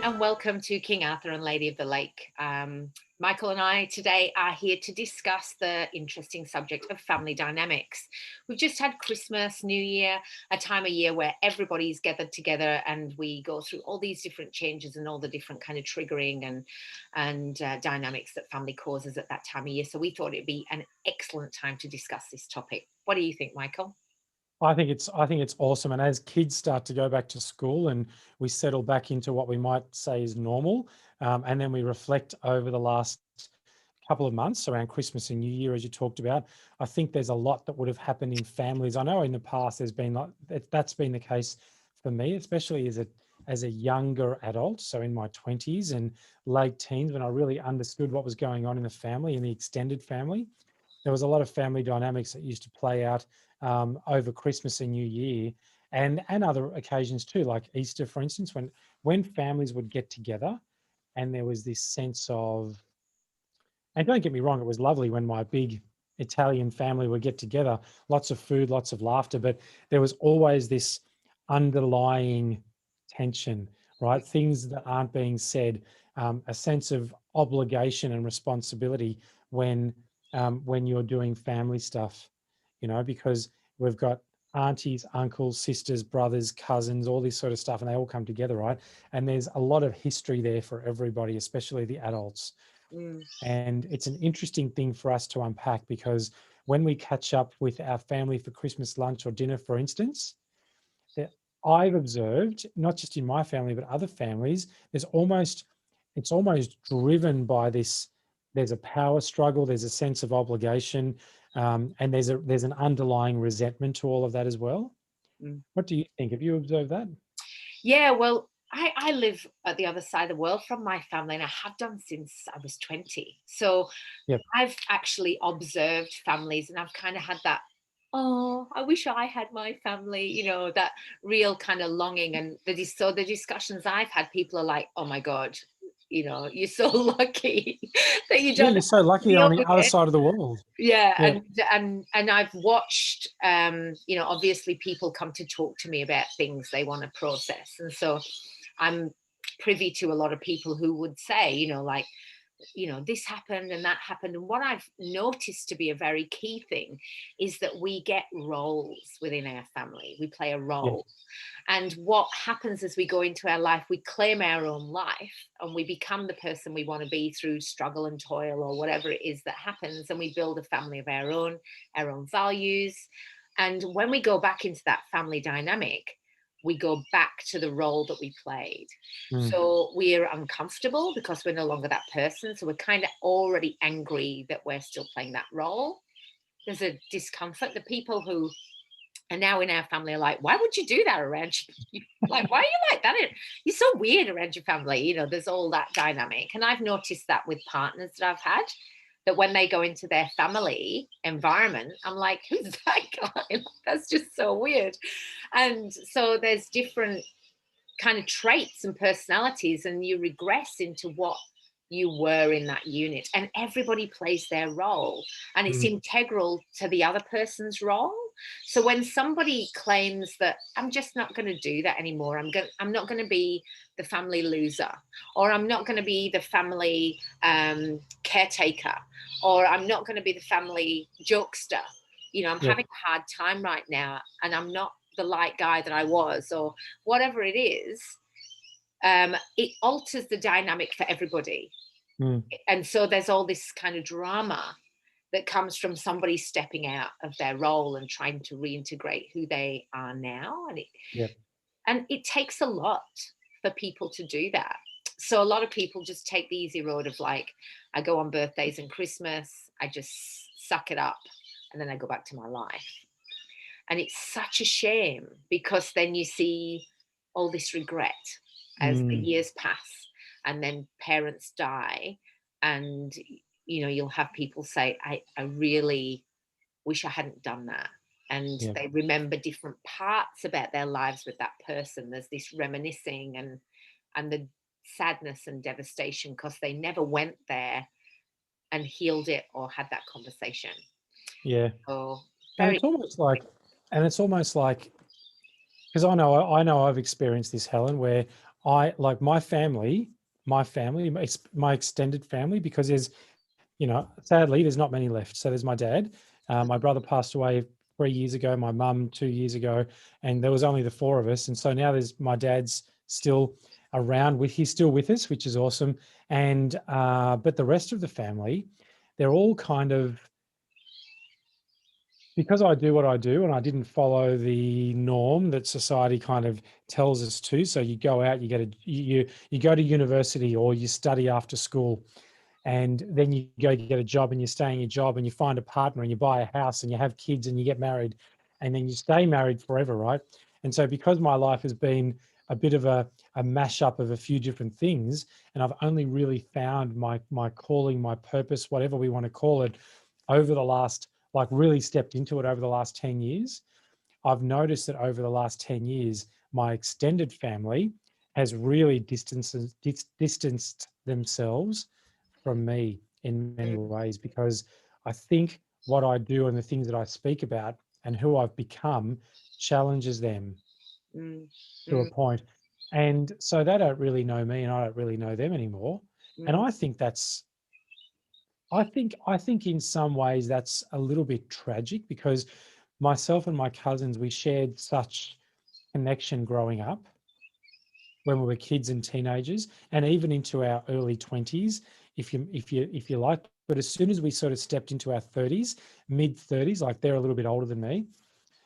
and welcome to King Arthur and Lady of the Lake. Michael and I today are here to discuss the interesting subject of family dynamics. We've just had Christmas, New Year, a time of year where everybody's gathered together and we go through all these different changes and all the different kind of triggering and dynamics that family causes at that time of year. So we thought it'd be an excellent time to discuss this topic. What do you think, Michael? I think it's awesome. And as kids start to go back to school and we settle back into what we might say is normal, and then we reflect over the last couple of months around Christmas and New Year, as you talked about, I think there's a lot that would have happened in families. I know in the past there's been that's been the case for me, especially as a younger adult, so in my 20s and late teens, when I really understood what was going on in the family, in the extended family. There was a lot of family dynamics that used to play out over Christmas and New Year, and other occasions too, like Easter, for instance, when families would get together, and there was this sense of, and don't get me wrong, it was lovely when my big Italian family would get together, lots of food, lots of laughter, but there was always this underlying tension, right? Things that aren't being said, a sense of obligation and responsibility when when you're doing family stuff, because we've got aunties, uncles, sisters, brothers, cousins, all this sort of stuff, and they all come together, right? And there's a lot of history there for everybody, especially the adults. Mm. And it's an interesting thing for us to unpack because when we catch up with our family for Christmas lunch or dinner, for instance, that I've observed, not just in my family, but other families, it's almost driven by this. There's a power struggle, there's a sense of obligation, and there's an underlying resentment to all of that as well. Mm. What do you think? Have you observed that? Yeah, well, I live at the other side of the world from my family, and I have done since I was 20. So Yep. I've actually observed families, and I've kind of had that, oh, I wish I had my family, that real kind of longing. And so the discussions I've had, people are like, oh my God, you're so lucky that you Yeah, don't you're so have to lucky they're deal on the with other it. side of the world. Yeah, Yeah. and I've watched, obviously people come to talk to me about things they want to process, and so I'm privy to a lot of people who would say, like, this happened and that happened. And what I've noticed to be a very key thing is that we get roles within our family. We play a Yeah. role. And what happens as we go into our life, we claim our own life and we become the person we want to be through struggle and toil or whatever it is that happens. And we build a family of our own values. And when we go back into that family dynamic, we go back to the role that we played. Mm. So we're uncomfortable because we're no longer that person. So we're kind of already angry that we're still playing that role. There's a discomfort. The people who are now in our family are like, why would you do that around you? Like, why are you like that? You're so weird around your family. There's all that dynamic. And I've noticed that with partners that I've had, that when they go into their family environment, I'm like, who's that guy? That's just so weird. And so there's different kind of traits and personalities, and you regress into what you were in that unit, and everybody plays their role and it's Mm. integral to the other person's role. So when somebody claims that I'm just not going to do that anymore, I'm not going to be the family loser, or I'm not going to be the family caretaker, or I'm not going to be the family jokester, I'm Yep. having a hard time right now and I'm not the light guy that I was, or whatever it is, it alters the dynamic for everybody. Mm. And so there's all this kind of drama that comes from somebody stepping out of their role and trying to reintegrate who they are now. Yep. And it takes a lot for people to do that. So a lot of people just take the easy road of like, I go on birthdays and Christmas, I just suck it up, and then I go back to my life. And it's such a shame because then you see all this regret as the Mm. years pass and then parents die. And, you'll have people say, I really wish I hadn't done that. And Yep. they remember different parts about their lives with that person. There's this reminiscing and the sadness and devastation because they never went there and healed it or had that conversation. Yeah. Oh, And very it's almost like, and it's almost like, because I know I've experienced this, Helen, where I like my extended family, because there's, sadly, there's not many left. So there's my dad. My brother passed away 3 years ago, my mum 2 years ago, and there was only the four of us. And so now there's my dad's still around he's still with us, which is awesome. And but the rest of the family, they're all kind of, because I do what I do and I didn't follow the norm that society kind of tells us to. So you go out, you go to university or you study after school, and then you go get a job and you stay in your job and you find a partner and you buy a house and you have kids and you get married, and then you stay married forever, right? And so because my life has been a bit of a mashup of a few different things, and I've only really found my calling, my purpose, whatever we want to call it, over the last, like really stepped into it over the last 10 years, I've noticed that over the last 10 years, my extended family has really distanced themselves from me in many Mm, ways, because I think what I do and the things that I speak about and who I've become challenges them mm, to a mm, point. And so they don't really know me and I don't really know them anymore. And mm, I think I think in some ways that's a little bit tragic, because myself and my cousins, we shared such connection growing up when we were kids and teenagers, and even into our early 20s, if you like. But as soon as we sort of stepped into our 30s, mid 30s, like they're a little bit older than me,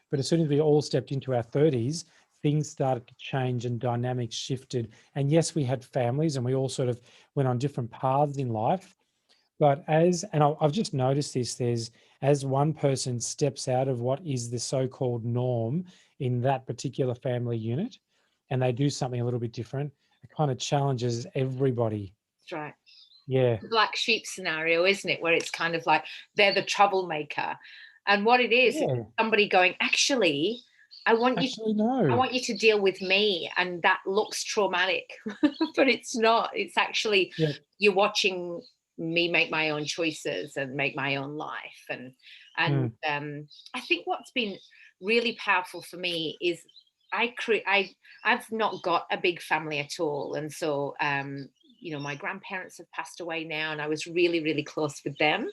but as soon as we all stepped into our 30s, things started to change and dynamics shifted. And yes, we had families and we all sort of went on different paths in life. But I've just noticed this, as one person steps out of what is the so-called norm in that particular family unit, and they do something a little bit different, it kind of challenges everybody. that's right. Yeah. The black sheep scenario, isn't it? Where it's kind of like they're the troublemaker. And what it is Yeah. somebody going, actually, I want you Actually, I no. want you to deal with me. And that looks traumatic, but it's not. It's actually Yeah. you're watching me make my own choices and make my own life. And Mm, I think what's been really powerful for me is I've not got a big family at all. And so my grandparents have passed away now, and I was really, really close with them.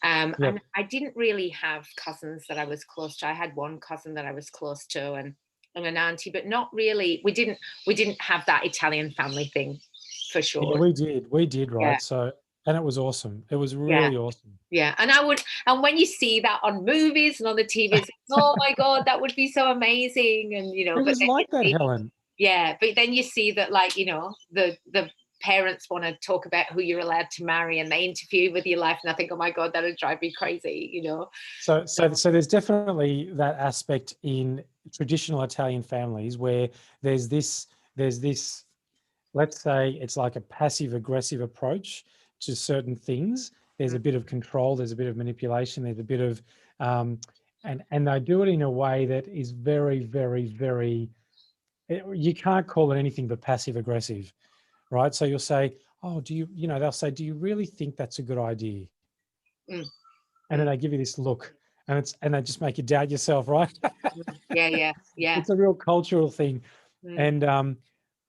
And yep. I didn't really have cousins that I was close to. I had one cousin that I was close to, and an auntie, but not really. We didn't have that Italian family thing, for Yeah, sure. we did, Yeah, right? So, and it was awesome. It was yeah, really awesome. yeah. And when you see that on movies and on the TV, it's like, oh my God, that would be so amazing. And It but was then you like that, see, Helen. yeah, but then you see that, like, the parents want to talk about who you're allowed to marry, and they interfere with your life, and I think, oh my God, that would drive me crazy. So there's definitely that aspect in traditional Italian families where there's this, let's say it's like a passive aggressive approach to certain things. There's Mm, a bit of control, there's a bit of manipulation, there's a bit of um, and they do it in a way that is very, very, very, you can't call it anything but passive aggressive, right? So you'll say, oh, they'll say, do you really think that's a good idea? mm, And then mm, they give you this look, and they just make you doubt yourself, right? yeah, yeah, yeah. It's a real cultural thing. Mm, And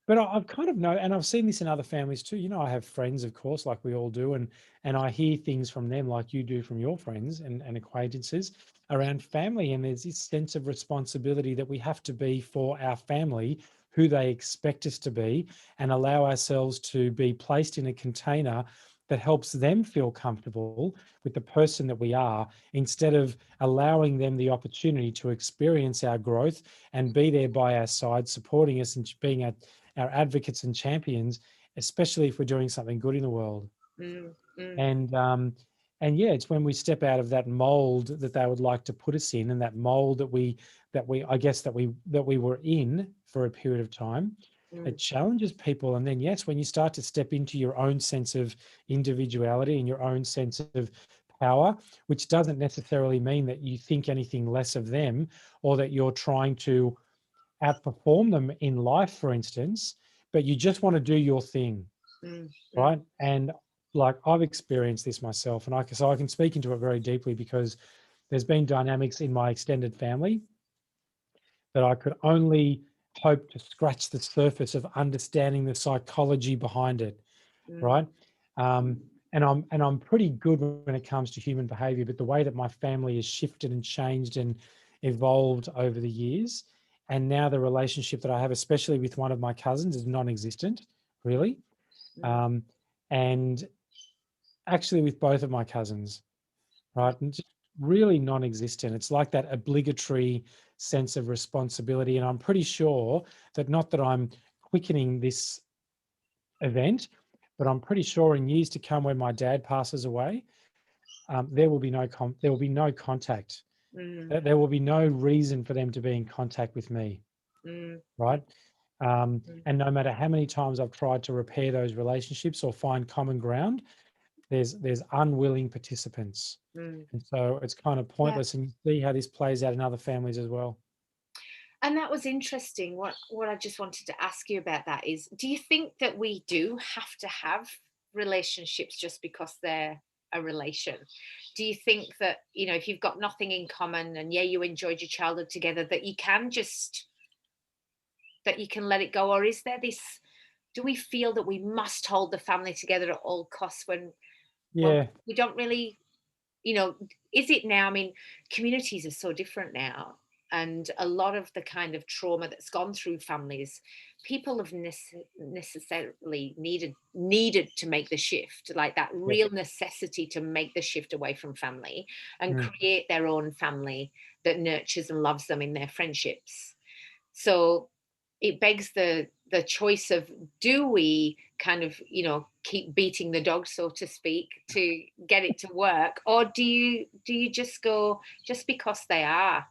but I've kind of know, and I've seen this in other families too. I have friends, of course, like we all do, and I hear things from them like you do from your friends and acquaintances around family. And there's this sense of responsibility that we have to be for our family, who they expect us to be, and allow ourselves to be placed in a container that helps them feel comfortable with the person that we are, instead of allowing them the opportunity to experience our growth and be there by our side, supporting us and being our advocates and champions, especially if we're doing something good in the world. mm, mm, And yeah, it's when we step out of that mold that they would like to put us in, and that mold that we I guess that we were in for a period of time. mm, It challenges people. And then yes, when you start to step into your own sense of individuality and your own sense of power, which doesn't necessarily mean that you think anything less of them, or that you're trying to outperform them in life, for instance, but you just want to do your thing, mm, mm, right? And like I've experienced this myself, and I can speak into it very deeply, because there's been dynamics in my extended family that I could only hope to scratch the surface of understanding the psychology behind it, mm, right? And I'm pretty good when it comes to human behavior, but the way that my family has shifted and changed and evolved over the years, and now the relationship that I have, especially with one of my cousins, is non-existent, really. mm, Um, and actually with both of my cousins, right? And just really non-existent. It's like that obligatory sense of responsibility. And I'm pretty sure that, not that I'm quickening this event, but I'm pretty sure in years to come, when my dad passes away, there will be there will be no contact. mm, There will be no reason for them to be in contact with me, mm, right? mm, And no matter how many times I've tried to repair those relationships or find common ground, there's unwilling participants, mm. and so it's kind of Yeah. pointless. And you see how this plays out in other families as well. And that was interesting. What I just wanted to ask you about that is, do you think that we do have to have relationships just because they're a relation? Do you think that, if you've got nothing in common and yeah, you enjoyed your childhood together, that you can just that you can let it go? Or is there this, do we feel that we must hold the family together at all costs when Yeah, we don't really, you know, is it now? I mean, communities are so different now. And a lot of the kind of trauma that's gone through families, people have necessarily needed to make the shift, like that yeah, real necessity to make the shift away from family and mm, create their own family that nurtures and loves them in their friendships. So it begs the choice of, do we kind of keep beating the dog, so to speak, to get it to work, or do you just go, just because they are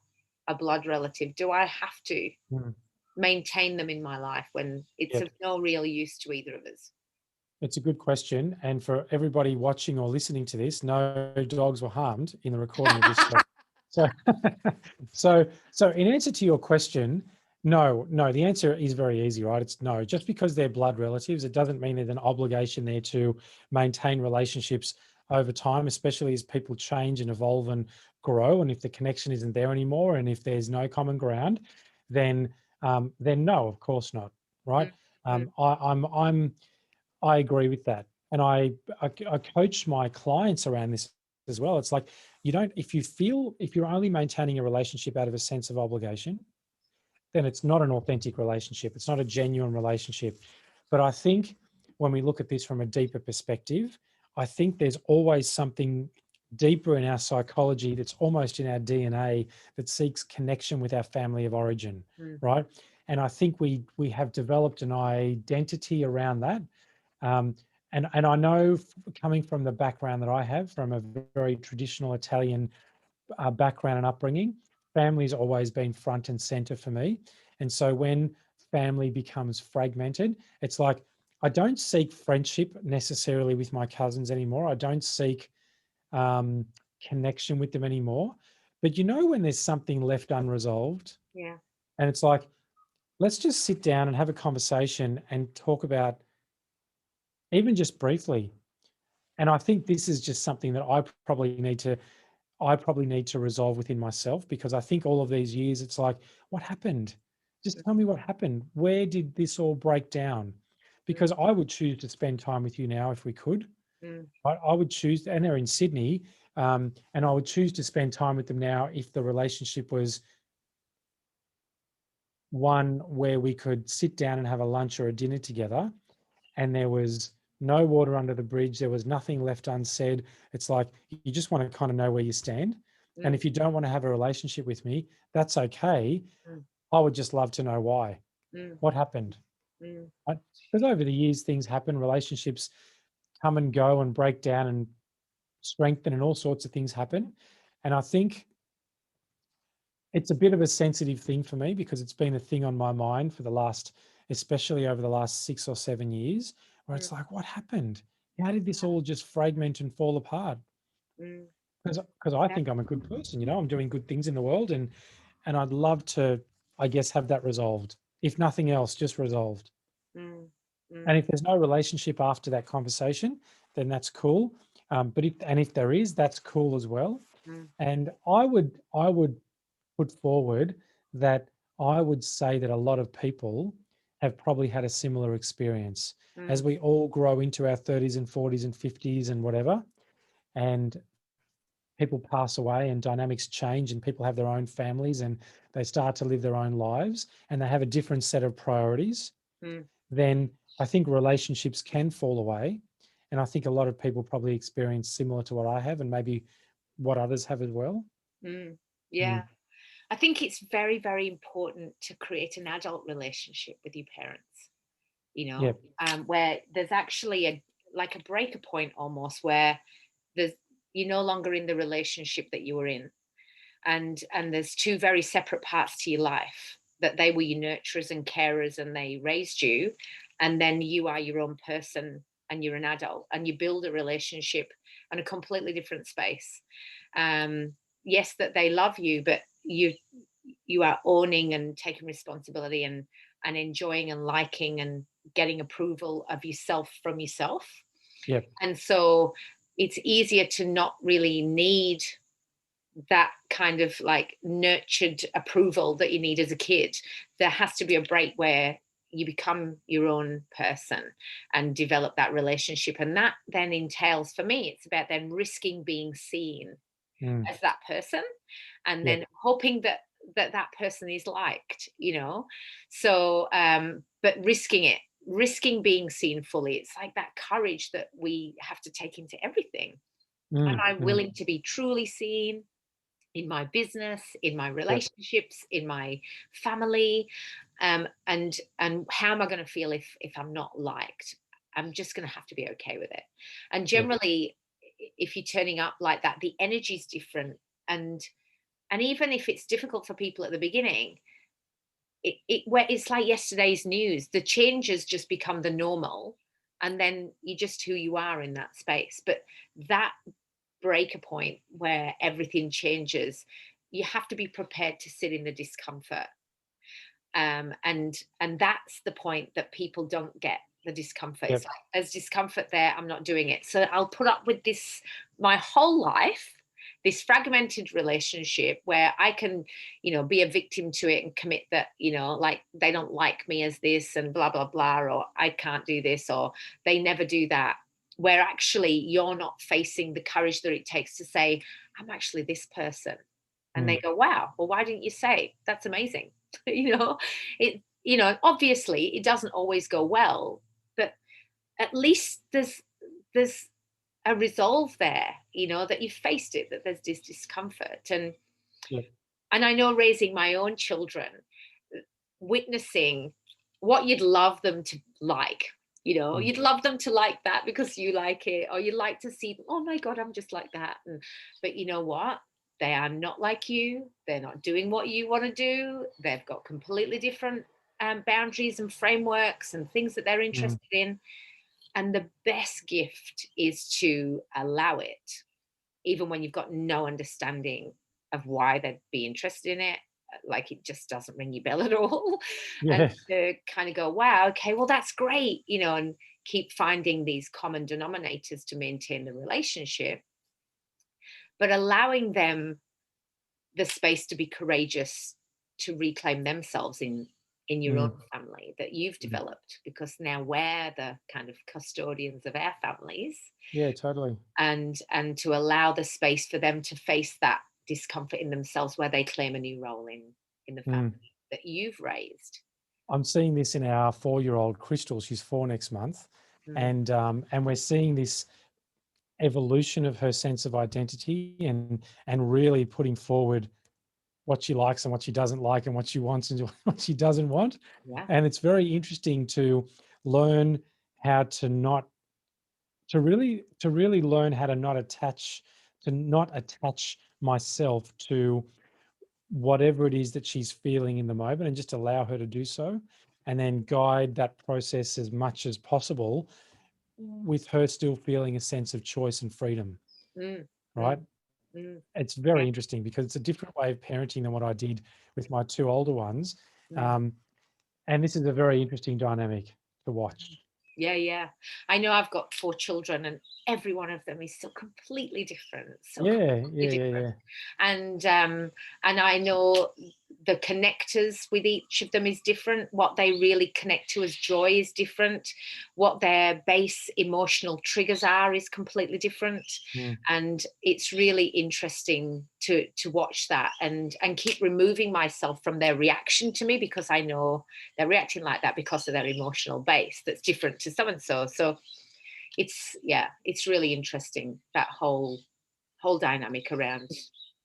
a blood relative, do I have to mm, maintain them in my life when it's yeah. of no real use to either of us? It's a good question. And for everybody watching or listening to this, no dogs were harmed in the recording of this show. So, so in answer to your question, no, no, the answer is very easy, right? It's no. Just because they're blood relatives, it doesn't mean there's an obligation there to maintain relationships over time, especially as people change and evolve and grow. And if the connection isn't there anymore, and if there's no common ground, then no, of course not, right? Mm, mm, I agree with that. And I coach my clients around this as well. It's like, if you're only maintaining a relationship out of a sense of obligation, then it's not an authentic relationship. It's not a genuine relationship. But I think when we look at this from a deeper perspective, I think there's always something deeper in our psychology, that's almost in our DNA, that seeks connection with our family of origin, mm, right? And I think we have developed an identity around that. um, and I know, coming from the background that I have, from a very traditional Italian background and upbringing, family's always been front and center for me. And so when family becomes fragmented, it's like, I don't seek friendship necessarily with my cousins anymore. I don't seek um, connection with them anymore. But when there's something left unresolved, yeah. and it's like, let's just sit down and have a conversation and talk about, even just briefly. And I think this is just something that I probably need to resolve within myself, because I think all of these years, it's like, what happened? Just tell me what happened. Where did this all break down? Mm, Because I would choose to spend time with you now if we could. mm, I would choose, and they're in Sydney, and I would choose to spend time with them now if the relationship was one where we could sit down and have a lunch or a dinner together, and there was no water under the bridge. There was nothing left unsaid. It's like, you just want to kind of know where you stand. And mm, if you don't want to have a relationship with me, that's okay. mm, I would just love to know why. mm, What happened? mm, Because over the years, things happen, relationships come and go and break down and strengthen, and all sorts of things happen. And I think it's a bit of a sensitive thing for me, because it's been a thing on my mind for the last, especially over the last 6 or 7 years, where mm, it's like, what happened? How did this all just fragment and fall apart? mm, Because I yeah. think I'm a good person, I'm doing good things in the world, and I'd love to, I guess, have that resolved. If nothing else, just resolved. Mm, And mm, if there's no relationship after that conversation, then that's cool. But if there is, that's cool as well. mm, And I would put forward that I would say that a lot of people have probably had a similar experience as Mm, we all grow into our 30s and 40s and 50s and whatever, and people pass away and dynamics change and people have their own families and they start to live their own lives and they have a different set of priorities, mm, then I think relationships can fall away. And I think a lot of people probably experience similar to what I have and maybe what others have as well. mm. Mm. Yeah. I think it's very, very important to create an adult relationship with your parents, Yeah. where there's actually a like a breaker point almost where there's you're no longer in the relationship that you were in. And there's two very separate parts to your life, that they were your nurturers and carers and they raised you, and then you are your own person and you're an adult and you build a relationship in a completely different space. Yes, that they love you, but you are owning and taking responsibility and enjoying and liking and getting approval of yourself from yourself. Yeah. And so it's easier to not really need that kind of like nurtured approval that you need as a kid. There has to be a break where you become your own person and develop that relationship. And that then entails, for me, it's about then risking being seen Mm. as that person, and Yeah. then hoping that that person is liked, so but risking it, risking being seen fully. It's like that courage that we have to take into everything. Am Mm. I Mm. willing to be truly seen in my business, in my Yep. relationships, in my family? And how am I going to feel if I'm not liked? I'm just going to have to be okay with it. And Yep. generally, if you're turning up like that, the energy's different. And even if it's difficult for people at the beginning, where it's like yesterday's news, the changes just become the normal, and then you're just who you are in that space. But that breaker point where everything changes, you have to be prepared to sit in the discomfort. And that's the point that people don't get, the discomfort. It's Yep. like, there's discomfort there, I'm not doing it, so I'll put up with this my whole life, this fragmented relationship where I can, be a victim to it and commit that, like they don't like me as this and blah blah blah, or I can't do this, or they never do that, where actually you're not facing the courage that it takes to say, I'm actually this person. And they Mm. go, wow, well, why didn't you say? That's amazing. you know Obviously it doesn't always go well, but at least there's a resolve there, that you've faced it, that there's this discomfort. Yep. And I know, raising my own children, witnessing what you'd love them to like, Mm. you'd love them to like that because you like it, or you'd like to see them, oh my god, I'm just like that. But you know what, they are not like you, they're not doing what you want to do, they've got completely different boundaries and frameworks and things that they're Mm. interested in. And the best gift is to allow it, even when you've got no understanding of why they'd be interested in it, like it just doesn't ring your bell at all. And Yeah. to kind of go, wow, okay, well, that's great, and keep finding these common denominators to maintain the relationship, but allowing them the space to be courageous, to reclaim themselves in your Mm. own family that you've Mm. developed, because now we're the kind of custodians of our families. Yeah, totally. And to allow the space for them to face that discomfort in themselves, where they claim a new role in the family Mm. that you've raised. I'm seeing this in our 4-year-old Crystal. She's 4 next month, Mm, and we're seeing this evolution of her sense of identity and really putting forward what she likes and what she doesn't like and what she wants and what she doesn't want. yeah. And it's very interesting to learn how to not to really learn how to not attach myself to whatever it is that she's feeling in the moment and just allow her to do so, and then guide that process as much as possible with her still feeling a sense of choice and freedom, Mm, right? mm, mm, It's yeah. very interesting because it's a different way of parenting than what I did with my 2 older ones. Mm. Um, and this is a very interesting dynamic to watch. Yeah, yeah. I know, I've got 4 children, and every one of them is so completely different, so Yeah, completely yeah, yeah, different. yeah. And I know the connectors with each of them is different. What they really connect to as joy is different. What their base emotional triggers are is completely different. Mm. And it's really interesting to watch that and keep removing myself from their reaction to me, because I know they're reacting like that because of their emotional base that's different to so and so. So it's, yeah, it's really interesting, that whole dynamic around,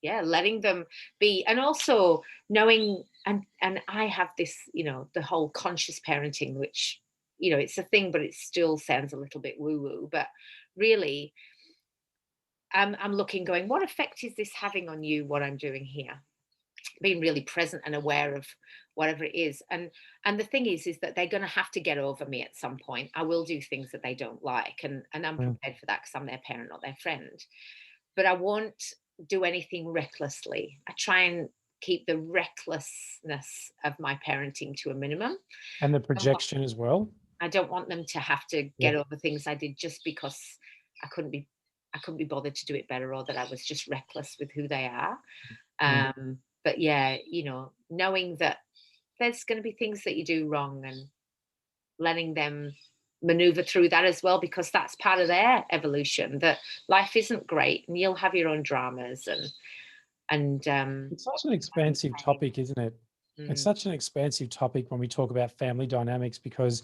yeah, letting them be. And also knowing, and I have this, the whole conscious parenting, which, it's a thing, but it still sounds a little bit woo woo. But really, I'm looking, going, what effect is this having on you, what I'm doing here? Being really present and aware of whatever it is. And the thing is that they're going to have to get over me at some point. I will do things that they don't like, and I'm Mm. prepared for that, because I'm their parent, not their friend. But I won't do anything recklessly. I try and keep the recklessness of my parenting to a minimum. And the I don't want projection as well. I don't want them to have to Yeah. get over things I did just because I couldn't be I couldn't be bothered to do it better, or that I was just reckless with who they are. Mm. But yeah, knowing that there's going to be things that you do wrong, and letting them maneuver through that as well, because that's part of their evolution, that life isn't great and you'll have your own dramas, and It's such an expansive topic, isn't it? It's mm, such an expansive topic when we talk about family dynamics, because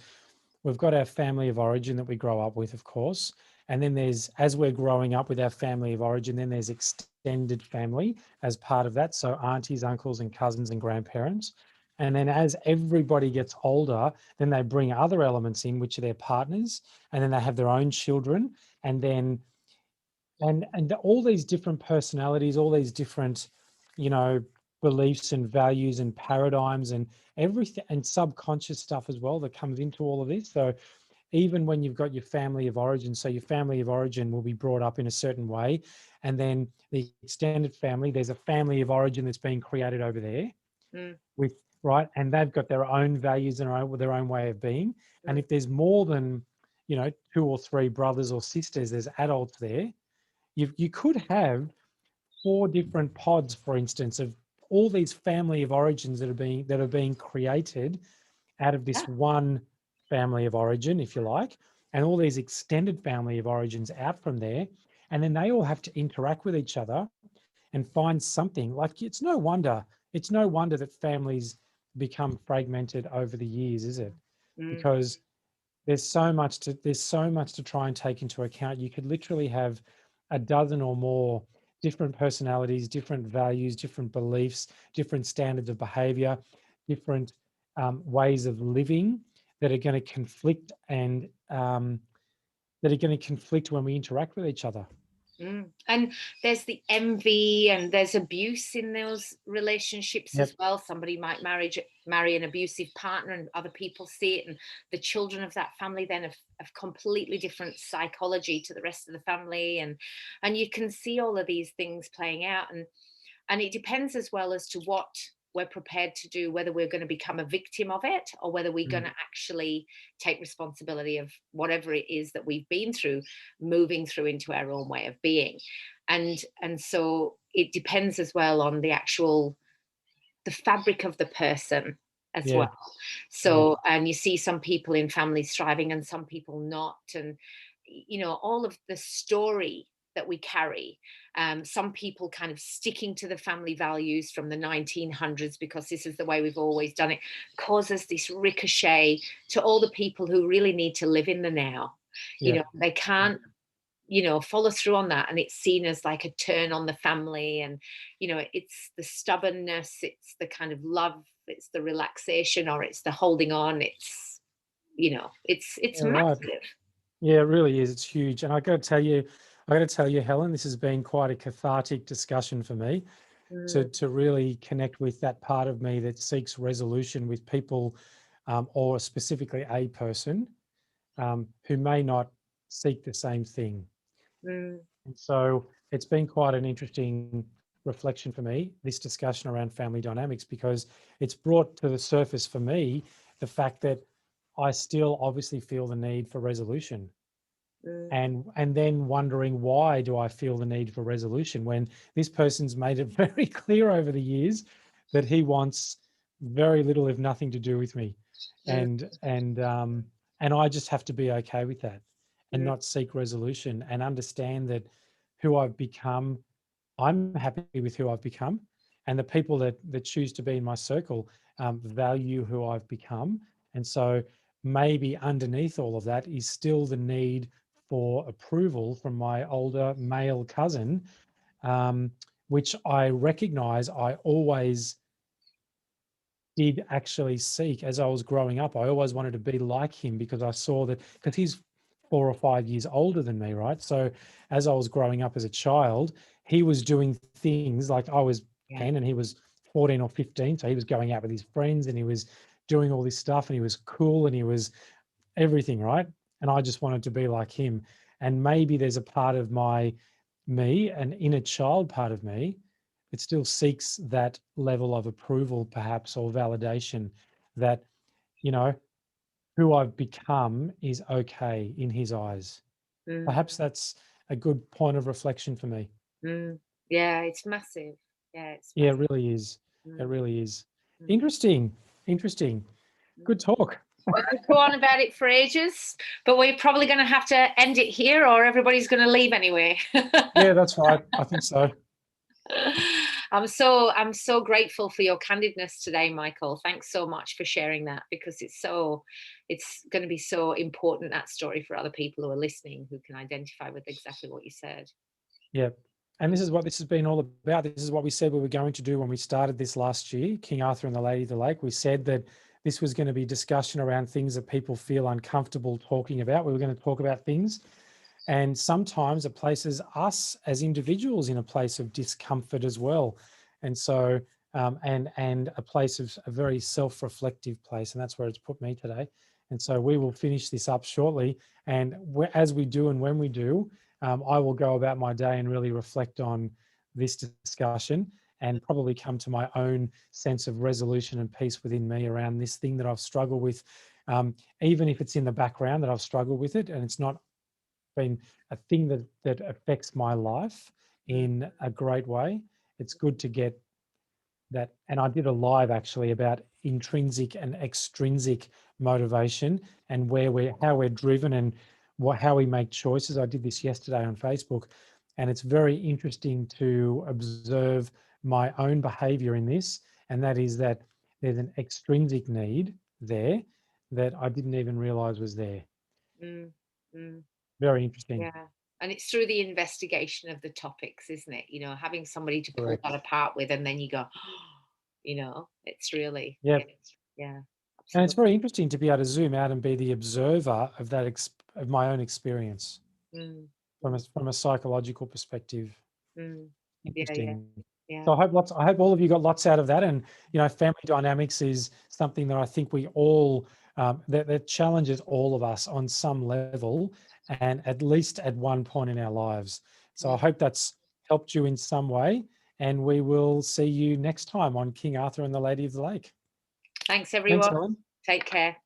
we've got our family of origin that we grow up with, of course. And then there's, as we're growing up with our family of origin, then there's extended family as part of that. So aunties, uncles, and cousins and grandparents. And then as everybody gets older, then they bring other elements in, which are their partners, and then they have their own children. And then and all these different personalities, all these different, you know, beliefs and values and paradigms and everything, and subconscious stuff as well that comes into all of this. So even when you've got your family of origin, so your family of origin will be brought up in a certain way, and then the extended family, there's a family of origin that's being created over there mm, with, right, and they've got their own values and their own way of being. And mm, if there's more than, you know, two or three brothers or sisters, there's adults there, you could have four different pods, for instance, of all these family of origins that are being created out of yeah, this one family of origin, if you like, and all these extended family of origins out from there. And then they all have to interact with each other and find something. Like it's no wonder that families become fragmented over the years, is it? mm, Because there's so much to try and take into account. You could literally have a dozen or more different personalities, different values, different beliefs, different standards of behavior, different ways of living that are going to conflict, and that are going to conflict when we interact with each other. mm. And there's the envy, and there's abuse in those relationships Yep. as well. Somebody might marry an abusive partner, and other people see it, and the children of that family then have completely different psychology to the rest of the family, and you can see all of these things playing out. And it depends as well as to what we're prepared to do, whether we're going to become a victim of it, or whether we're going Mm. to actually take responsibility of whatever it is that we've been through, moving through into our own way of being. And so it depends as well on the fabric of the person as Yeah. well. Yeah. So, and you see some people in families thriving and some people not, and all of the story that we carry. Some people kind of sticking to the family values from the 1900s because this is the way we've always done it, causes this ricochet to all the people who really need to live in the now. Yeah. They can't follow through on that, and it's seen as like a turn on the family. And it's the stubbornness, it's the kind of love, it's the relaxation, or it's the holding on. It's Yeah. Right. massive. Yeah, it really is. It's huge. And I got to tell you, Helen, this has been quite a cathartic discussion for me Mm, to really connect with that part of me that seeks resolution with people, or specifically a person who may not seek the same thing. mm, And so it's been quite an interesting reflection for me, this discussion around family dynamics, because it's brought to the surface for me the fact that I still obviously feel the need for resolution, mm, and then wondering, why do I feel the need for resolution when this person's made it very clear over the years that he wants very little, if nothing, to do with me, Mm, and I just have to be okay with that and mm, not seek resolution and understand that who I've become, I'm happy with who I've become, and the people that choose to be in my circle value who I've become. And so maybe underneath all of that is still the need for approval from my older male cousin, um, which I recognize I always did actually seek as I was growing up. I always wanted to be like him because I saw that, because he's 4 or 5 years older than me, right? So as I was growing up as a child, he was doing things like I was yeah. 10 and he was 14 or 15. So he was going out with his friends and he was doing all this stuff and he was cool and he was everything, right? And I just wanted to be like him. And maybe there's a part of me, an inner child part of me, it still seeks that level of approval, perhaps, or validation that, you know, who I've become is okay in his eyes. Mm, Perhaps that's a good point of reflection for me. mm. Yeah, it's massive. Yeah, it's Yeah, massive. it really is. It Mm, really is. mm, Interesting. Interesting. mm. Good talk. We could go on about it for ages, but we're probably going to have to end it here, or everybody's going to leave anyway. Yeah, that's right. I think so. I'm so grateful for your candidness today, Michael. Thanks so much for sharing that, because it's going to be so important, that story, for other people who are listening, who can identify with exactly what you said. Yeah. And this is what this has been all about. This is what we said we were going to do when we started this last year, King Arthur and the Lady of the Lake. We said that this was going to be discussion around things that people feel uncomfortable talking about. We were going to talk about things. And sometimes it places us as individuals in a place of discomfort as well. And so, and a place of a very self-reflective place. And that's where it's put me today. And so we will finish this up shortly. And as we do and when we do, I will go about my day and really reflect on this discussion and probably come to my own sense of resolution and peace within me around this thing that I've struggled with, even if it's in the background that I've struggled with it and it's not been a thing that affects my life in a great way. It's good to get that. And I did a live actually about intrinsic and extrinsic motivation and how we're driven and how we make choices. I did this yesterday on Facebook, and it's very interesting to observe my own behavior in this. And that is that there's an extrinsic need there that I didn't even realize was there. Mm, mm. Very interesting. Yeah. And it's through the investigation of the topics, isn't it? Having somebody to pull that Correct. apart with, and then you go, it's really, Yeah. yeah, And it's absolutely. very interesting to be able to zoom out and be the observer of that of my own experience Mm, from mm, a psychological perspective. mm. Yeah, yeah, Interesting. yeah. So I hope all of you got lots out of that. And family dynamics is something that I think we all that challenges all of us on some level, and at least at one point in our lives. So I Mm. hope that's helped you in some way. And we will see you next time on King Arthur and the Lady of the Lake. Thanks, Thanks, everyone. Helen. Take care.